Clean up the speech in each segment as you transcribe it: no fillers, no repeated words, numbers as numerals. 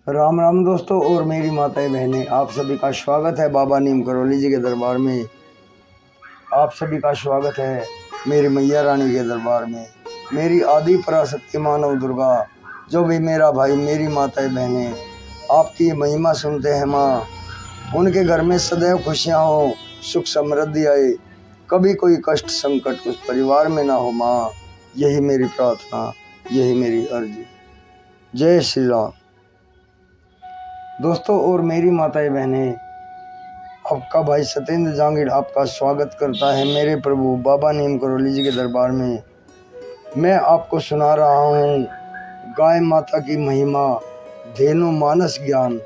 राम राम दोस्तों और मेरी माताएं बहनें, आप सभी का स्वागत है बाबा नीम करौली जी के दरबार में। आप सभी का स्वागत है मेरी मैया रानी के दरबार में। मेरी आदि पराशक्ति मानव दुर्गा, जो भी मेरा भाई मेरी माताएं बहनें आपकी महिमा सुनते हैं माँ, उनके घर में सदैव खुशियाँ हो, सुख समृद्धि आए, कभी कोई कष्ट संकट उस परिवार में ना हो माँ। यही मेरी प्रार्थना, यही मेरी अर्जी। जय श्री राम। दोस्तों और मेरी माताएं बहनें, आपका भाई सत्येंद्र जांगीड़ आपका स्वागत करता है मेरे प्रभु बाबा नीम करौली जी के दरबार में। मैं आपको सुना रहा हूँ गाय माता की महिमा, धेनु मानस ज्ञान।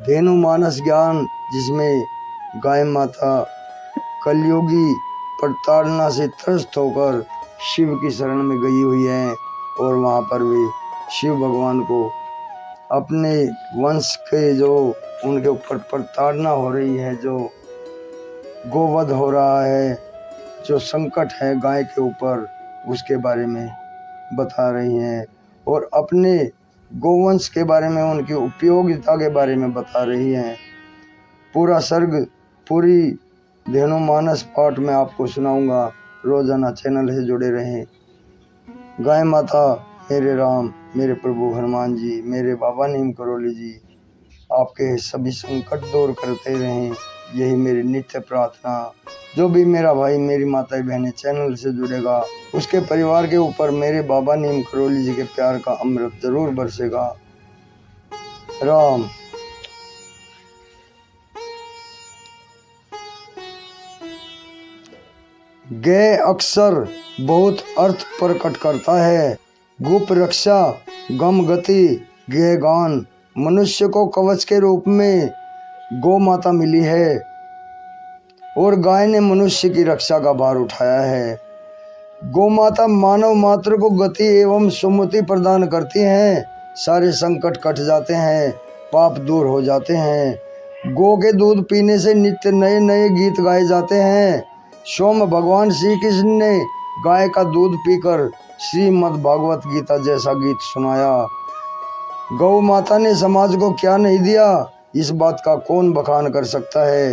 धेनु मानस ज्ञान, जिसमें गाय माता कलयुगी प्रताड़ना से त्रस्त होकर शिव की शरण में गई हुई है और वहाँ पर वे शिव भगवान को अपने वंश के जो उनके ऊपर प्रताड़ना हो रही है, जो गोवध हो रहा है, जो संकट है गाय के ऊपर, उसके बारे में बता रही हैं और अपने गोवंश के बारे में, उनकी उपयोगिता के बारे में बता रही हैं। पूरा सर्ग, पूरी धेनु मानस पाठ में आपको सुनाऊंगा। रोजाना चैनल से जुड़े रहें। गाय माता मेरे राम, मेरे प्रभु हनुमान जी, मेरे बाबा नीम करौली जी आपके सभी संकट दूर करते रहें, यही मेरी नित्य प्रार्थना। जो भी मेरा भाई मेरी माताएं बहनें चैनल से जुड़ेगा, उसके परिवार के ऊपर मेरे बाबा नीम करौली जी के प्यार का अमृत जरूर बरसेगा। राम। गे अक्सर बहुत अर्थ प्रकट करता है। गुप रक्षा गम गति गे गान। मनुष्य को कवच के रूप में गौ माता मिली है और गाय ने मनुष्य की रक्षा का भार उठाया है। गौ माता मानव मात्र को गति एवं सुमति प्रदान करती हैं। सारे संकट कट जाते हैं, पाप दूर हो जाते हैं। गौ के दूध पीने से नित्य नए नए गीत गाए जाते हैं। सोम भगवान श्री कृष्ण ने गाय का दूध पीकर श्रीमद् भागवत गीता जैसा गीत सुनाया। गौ माता ने समाज को क्या नहीं दिया, इस बात का कौन बखान कर सकता है।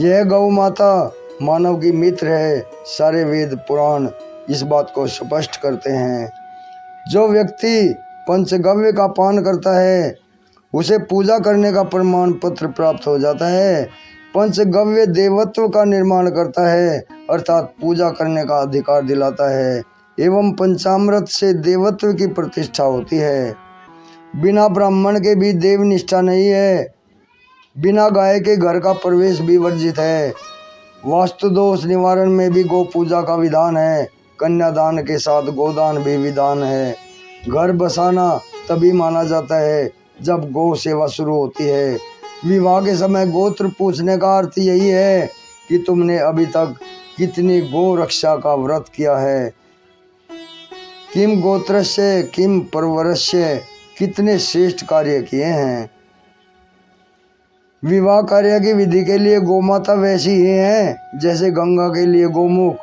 यह गौ माता मानव की मित्र है। सारे वेद पुराण इस बात को स्पष्ट करते हैं। जो व्यक्ति पंचगव्य का पान करता है, उसे पूजा करने का प्रमाण पत्र प्राप्त हो जाता है। पंचगव्य देवत्व का निर्माण करता है, अर्थात पूजा करने का अधिकार दिलाता है, एवं पंचामृत से देवत्व की प्रतिष्ठा होती है। बिना ब्राह्मण के भी देव निष्ठा नहीं है। बिना गाय के घर का प्रवेश भी वर्जित है। वास्तु दोष निवारण में भी गौ पूजा का विधान है। कन्यादान के साथ गोदान भी विधान है। घर बसाना तभी माना जाता है जब गौ सेवा शुरू होती है। विवाह के समय गोत्र पूछने का अर्थ यही है कि तुमने अभी तक कितनी गौ रक्षा का व्रत किया है। किम गोत्रस्य किम परवरस्य, कितने श्रेष्ठ कार्य किए हैं। विवाह कार्य की विधि के लिए गोमाता वैसी ही है जैसे गंगा के लिए गोमुख।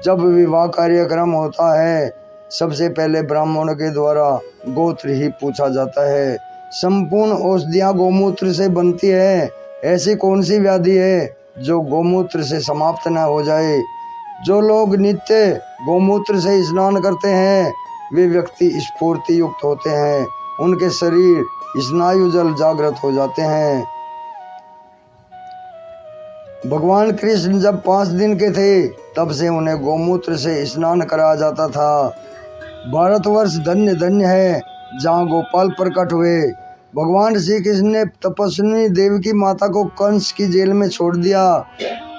जब विवाह कार्यक्रम होता है, सबसे पहले ब्राह्मणों के द्वारा गोत्र ही पूछा जाता है। संपूर्ण औषधियाँ गोमूत्र से बनती है। ऐसी कौन सी व्याधि है जो गोमूत्र से समाप्त न हो जाए। जो लोग नित्य गोमूत्र से स्नान करते हैं, वे व्यक्ति स्फूर्ति युक्त होते हैं। उनके शरीर स्नायु जल जागृत हो जाते हैं। भगवान कृष्ण जब 5 दिन के थे, तब से उन्हें गोमूत्र से स्नान कराया जाता था। भारतवर्ष धन्य धन्य है जहाँ गोपाल प्रकट हुए। भगवान श्री कृष्ण ने तपस्विनी देवकी माता को कंस की जेल में छोड़ दिया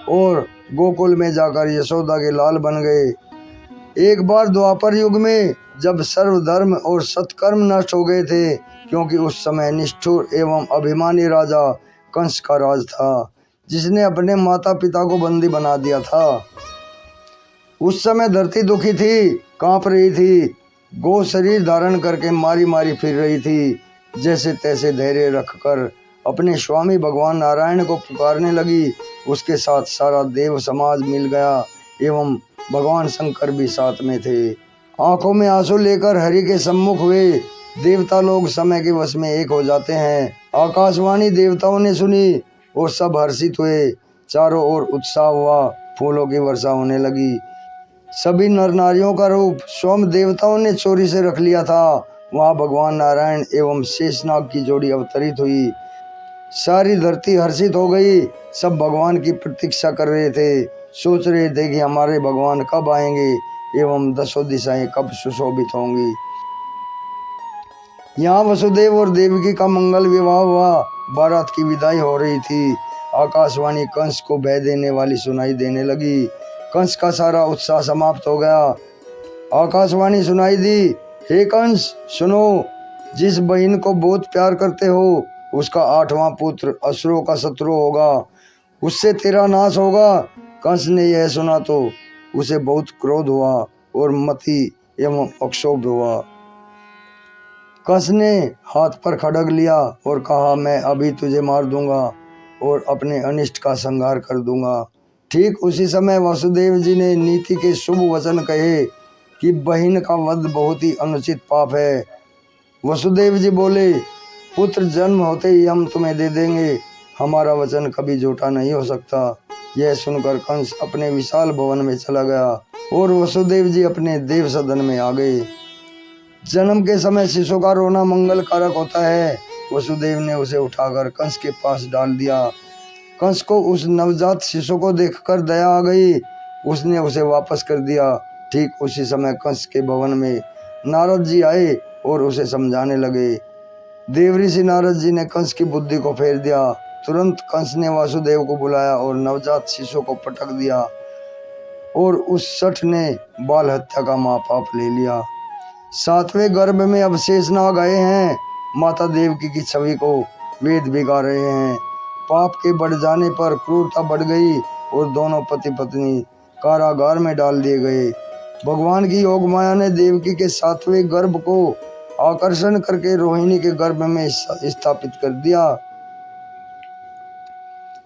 और गोकुल में जाकर यशोदा के लाल बन गए। एक बार द्वापर युग में जब सर्वधर्म और सत्कर्म नष्ट हो गए थे, क्योंकि उस समय निष्ठुर एवं अभिमानी राजा कंस का राज था, जिसने अपने माता पिता को बंदी बना दिया था। उस समय धरती दुखी थी, कांप रही थी। गौ शरीर धारण करके मारी मारी फिर रही थी। जैसे तैसे धैर्य रखकर अपने स्वामी भगवान नारायण को पुकारने लगी। उसके साथ सारा देव समाज मिल गया एवं भगवान शंकर भी साथ में थे। आंखों में आंसू लेकर हरि के सम्मुख हुए। देवता लोग समय के वश में एक हो जाते हैं। आकाशवाणी देवताओं ने सुनी और सब हर्षित हुए। चारों ओर उत्साह हुआ, फूलों की वर्षा होने लगी। सभी नर नारियों का रूप स्वयं देवताओं ने चोरी से रख लिया था। वहाँ भगवान नारायण एवं शेषनाग की जोड़ी अवतरित हुई। सारी धरती हर्षित हो गई। सब भगवान की प्रतीक्षा कर रहे थे, सोच रहे थे कि हमारे भगवान कब आएंगे एवं दसों दिशाएं कब सुशोभित होंगी। यहाँ वसुदेव और देवकी का मंगल विवाह हुआ। बारात की विदाई हो रही थी। आकाशवाणी कंस को भय देने वाली सुनाई देने लगी। कंस का सारा उत्साह समाप्त हो गया। आकाशवाणी सुनाई दी, हे कंस सुनो, जिस बहन को बहुत प्यार करते हो उसका 8वां पुत्र असुरों का शत्रु होगा, उससे तेरा नाश होगा। कंस ने यह सुना तो उसे बहुत क्रोध हुआ और मति एवं अक्षोभ हुआ। कंस ने हाथ पर खड्ग लिया और कहा, मैं अभी तुझे मार दूंगा और अपने अनिष्ट का संहार कर दूंगा। ठीक उसी समय वासुदेव जी ने नीति के शुभ वचन कहे कि बहन का वध बहुत ही अनुचित पाप है। वसुदेव जी बोले, पुत्र जन्म होते ही हम तुम्हें दे देंगे, हमारा वचन कभी झूठा नहीं हो सकता। यह सुनकर कंस अपने विशाल भवन में चला गया और वसुदेव जी अपने देव सदन में आ गए। जन्म के समय शिशु का रोना मंगल कारक होता है। वसुदेव ने उसे उठाकर कंस के पास डाल दिया। कंस को उस नवजात शिशु को देखकर दया आ गई। उसने उसे वापस कर दिया। ठीक उसी समय कंस के भवन में नारद जी आए और उसे समझाने लगे। देवऋषि नारद जी ने कंस की बुद्धि को फेर दिया। तुरंत कंस ने वासुदेव को बुलाया और नवजात शिशु को पटक दिया और उस शठ ने बाल हत्या का महापाप ले लिया। 7वें गर्भ में अब शेषनाग आए हैं। माता देवकी की छवि को वेद बिगा रहे हैं। पाप के बढ़ जाने पर क्रूरता बढ़ गई और दोनों पति पत्नी कारागार में डाल दिए गए। भगवान की योग माया ने देवकी के 7वें गर्भ को आकर्षण करके रोहिणी के गर्भ में स्थापित कर दिया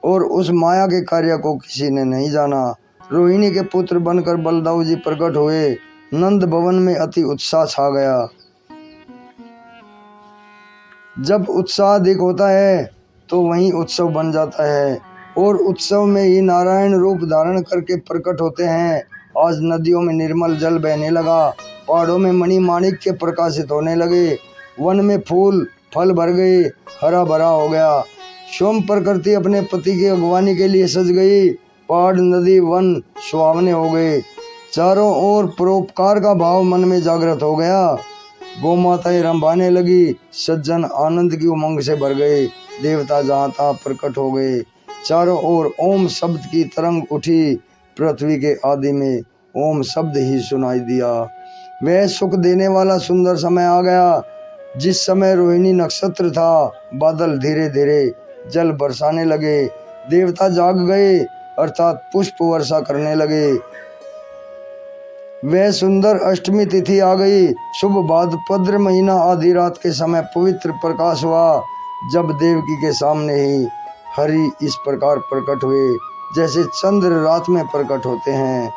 और उस माया के कार्य को किसी ने नहीं जाना। रोहिणी के पुत्र बनकर बलदाऊ जी प्रकट हुए। नंद भवन में अति उत्साह छा गया। जब उत्साह अधिक होता है तो वहीं उत्सव बन जाता है और उत्सव में ही नारायण रूप धारण करके प्रकट होते हैं। आज नदियों में निर्मल जल बहने लगा, पहाड़ों में मणि माणिक्य प्रकाशित होने लगे, वन में फूल फल भर गए, हरा भरा हो गया। स्वयं प्रकृति अपने पति की अगवानी के लिए सज गई। पहाड़ नदी वन सुहावने हो गए। चारों ओर परोपकार का भाव मन में जागृत हो गया। गौ माताएं रंभाने लगी, सज्जन आनंद की उमंग से भर गए, देवता जहाँ तहाँ प्रकट हो गए। चारों ओर ओम शब्द की तरंग उठी। पृथ्वी के आदि में ओम शब्द ही सुनाई दिया। वह सुख देने वाला सुंदर समय आ गया जिस समय रोहिणी नक्षत्र था। बादल धीरे धीरे जल बरसाने लगे। देवता जाग गए अर्थात पुष्प वर्षा करने लगे। वह सुंदर अष्टमी तिथि आ गई। शुभ भाद्रपद महीना आधी रात के समय पवित्र प्रकाश हुआ, जब देवकी के सामने ही हरि इस प्रकार प्रकट हुए जैसे चंद्र रात में प्रकट होते हैं।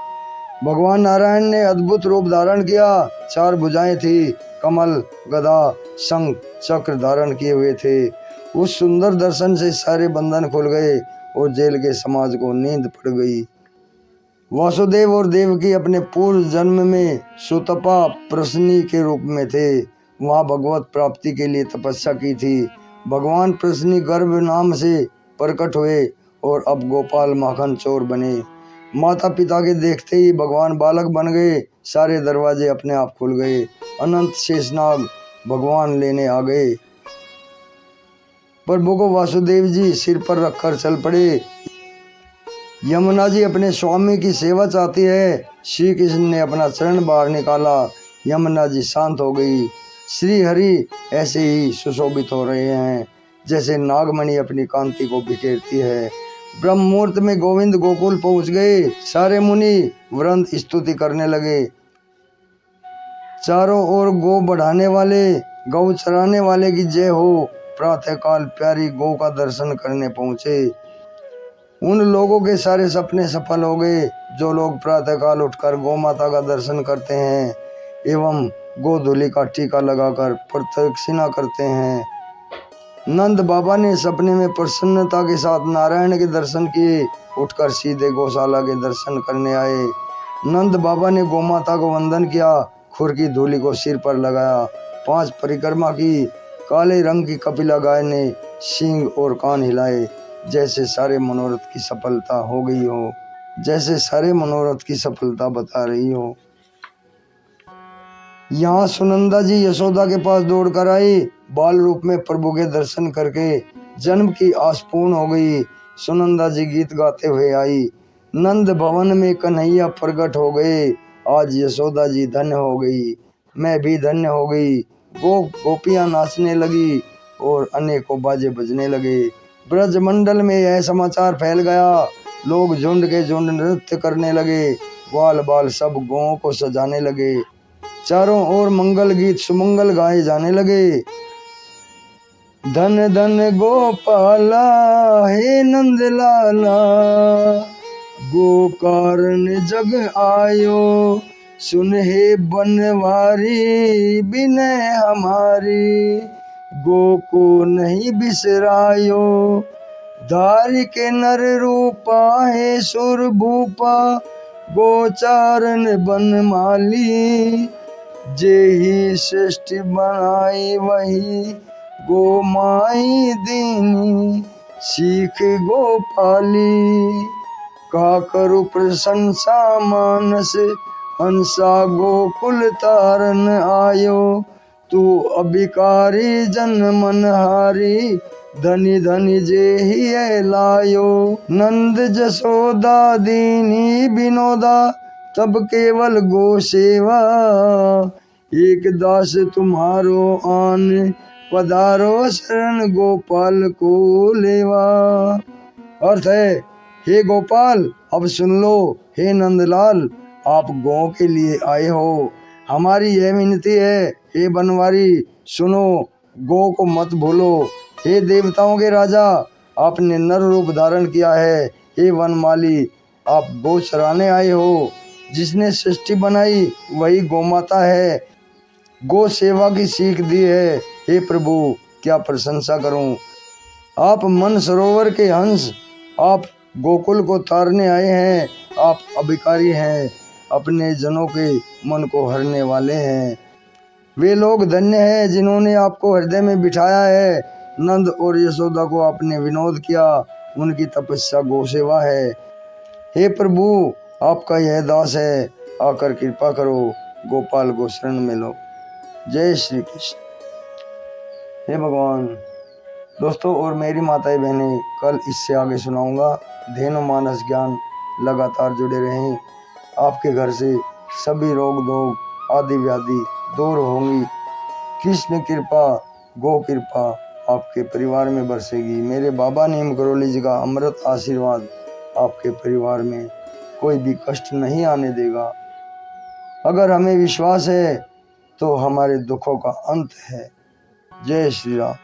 भगवान नारायण ने अद्भुत रूप धारण किया। 4 भुजाएं थी, कमल गदा शंख चक्र धारण किए हुए थे। उस सुंदर दर्शन से सारे बंधन खुल गए और जेल के समाज को नींद पड़ गई। वासुदेव और देवकी अपने पूर्व जन्म में सुतपा प्रश्नी के रूप में थे। वहाँ भगवत प्राप्ति के लिए तपस्या की थी। भगवान प्रश्नी गर्भ नाम से प्रकट हुए और अब गोपाल माखन चोर बने। माता पिता के देखते ही भगवान बालक बन गए। सारे दरवाजे अपने आप खुल गए। अनंत शेषनाग भगवान लेने आ गए। प्रभु को वासुदेव जी सिर पर रखकर चल पड़े। यमुना जी अपने स्वामी की सेवा चाहती है। श्री कृष्ण ने अपना चरण बाहर निकाला। यमुना जी शांत हो गई। श्री हरि ऐसे ही सुशोभित हो रहे हैं जैसे नागमणि अपनी कांति को बिखेरती है। ब्रह्म मुहूर्त में गोविंद गोकुल पहुंच गए। सारे मुनि वृंद स्तुति करने लगे। चारों ओर गौ बढ़ाने वाले, गौ चराने वाले की जय हो। प्रातःकाल प्यारी गौ का दर्शन करने पहुंचे। उन लोगों के सारे सपने सफल हो गए जो लोग प्रातःकाल उठकर गौ माता का दर्शन करते हैं एवं गोधूलि का टीका लगाकर प्रदक्षिणा करते हैं। नंद बाबा ने सपने में प्रसन्नता के साथ नारायण के दर्शन किए, उठकर सीधे गौशाला के दर्शन करने आए। नंद बाबा ने गोमाता को वंदन किया, खुर की धूलि को सिर पर लगाया, 5 परिक्रमा की। काले रंग की कपिला गाय ने सींग और कान हिलाए, जैसे सारे मनोरथ की सफलता हो गई हो, जैसे सारे मनोरथ की सफलता बता रही हो। यहाँ सुनंदा जी यशोदा के पास दौड़कर आई। बाल रूप में प्रभु के दर्शन करके जन्म की आस पूर्ण हो गई। सुनंदा जी गीत गाते हुए आई। नंद भवन में कन्हैया प्रकट हो गए। आज यशोदा जी धन्य हो गई, मैं भी धन्य हो गई। गोपियां नाचने लगी और अनेकों बाजे बजने लगे। ब्रजमंडल में यह समाचार फैल गया। लोग झुंड के झुंड नृत्य करने लगे। बाल बाल सब गौओं को सजाने लगे। चारों ओर मंगल गीत सुमंगल गाए जाने लगे। धन धन गोपाला हे नंद लाला, गो कारण जग आयो, सुन हे बनवारी बिनय हमारी, गो को नहीं बिसरायो, धारी के नर रूपा है सुर भूपा, गोचारण बनमाली, जे ही सृष्टि बनाई वही, गो माई दीनी सीख गोपाली, का करू प्रशंसा मानस हंसा गोकुल तारन आयो, तू अभिकारी जन मनहारी, धनी धनी जे ही लायो, नंद जसोदा दीनी विनोदा, तब केवल गो सेवा, एक दास तुम्हारो आन, पधारो शरण गोपाल को लेवा। अर्थ है, हे गोपाल अब सुन लो, हे नंदलाल आप गौ के लिए आए हो, हमारी यह विनती है, हे बनवारी सुनो, गौ को मत भूलो। हे देवताओं के राजा आपने नर रूप धारण किया है, हे वनमाली आप गौ चराने आए हो, जिसने सृष्टि बनाई वही गोमाता है, गो सेवा की सीख दी है। हे प्रभु क्या प्रशंसा करूं, आप मन सरोवर के हंस, आप गोकुल को तारने आए हैं, आप अभिकारी हैं, अपने जनों के मन को हरने वाले हैं। वे लोग धन्य हैं जिन्होंने आपको हृदय में बिठाया है। नंद और यशोदा को आपने विनोद किया, उनकी तपस्या गौ सेवा है। हे प्रभु आपका यह दास है, आकर कृपा करो, गोपाल को शरण में लो। जय श्री कृष्ण। हे भगवान। दोस्तों और मेरी माताएं बहनें, कल इससे आगे सुनाऊंगा। धेनु मानस ज्ञान लगातार जुड़े रहें। आपके घर से सभी रोग धोग आदि व्याधि दूर होंगी। कृष्ण कृपा गो कृपा आपके परिवार में बरसेगी। मेरे बाबा नीम करोली जी का अमृत आशीर्वाद आपके परिवार में कोई भी कष्ट नहीं आने देगा। अगर हमें विश्वास है तो हमारे दुखों का अंत है। जय श्री राम।